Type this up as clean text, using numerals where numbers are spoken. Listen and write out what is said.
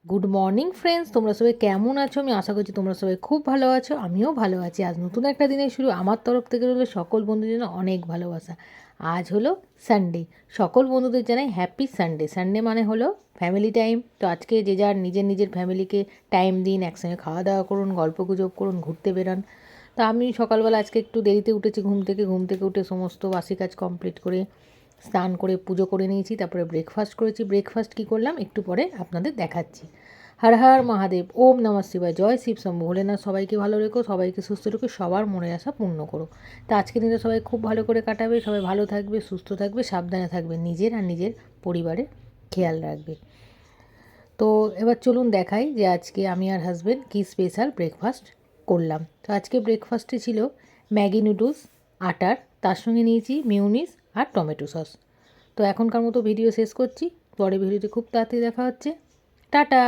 Good morning friends, তোমরা সবাই কেমন আছো? আমি আশা করছি তোমরা সবাই খুব ভালো আছো। আমিও ভালো আছি। আজ নতুন একটা দিনের শুরু আমার তরফ থেকে রইলো সকল বন্ধুদের জন্য অনেক ভালোবাসা। আজ হলো সানডে। সকল বন্ধুদের জানাই হ্যাপি সানডে। সানডে মানে হলো ফ্যামিলি টাইম। তো আজকে যে যার নিজের নিজের ফ্যামিলিকে টাইম দিন, একসঙ্গে খাওয়া দাওয়া করুন, গল্প গুজব করুন, ঘুরতে বেরান। তো আমি সকালবেলা আজকে একটু দেরিতে উঠেছি ঘুম থেকে উঠে সমস্ত বাসি কাজ কমপ্লিট করে স্নান করে পুজো করে নিয়েছি। তারপরে ব্রেকফাস্ট করেছি। ব্রেকফাস্ট কী করলাম একটু পরে আপনাদের দেখাচ্ছি। হর হর মহাদেব, ওম নমঃ শিবায়, জয় শিব শম্ভু। ভোলেনাথ সবাইকে ভালো রেখো, সবাইকে সুস্থ রেখো, সবার মনের আশা পূর্ণ করো। তা আজকে দিনটা সবাই খুব ভালো করে কাটাবে, সবাই ভালো থাকবে, সুস্থ থাকবে, সাবধানে থাকবে, নিজের আর নিজের পরিবারের খেয়াল রাখবে। তো এবার চলুন দেখাই যে আজকে আমি আর হাজব্যান্ড কী স্পেশাল ব্রেকফাস্ট করলাম। তো আজকে ব্রেকফাস্টে ছিল ম্যাগি নুডলস আটার, তার সঙ্গে নিয়েছি মিউনিস আর টমেটো সস। তো এখনকার মতো ভিডিও শেষ করছি। পরে ভিডিওতে খুব তাড়াতাড়ি দেখা হচ্ছে। টাটা।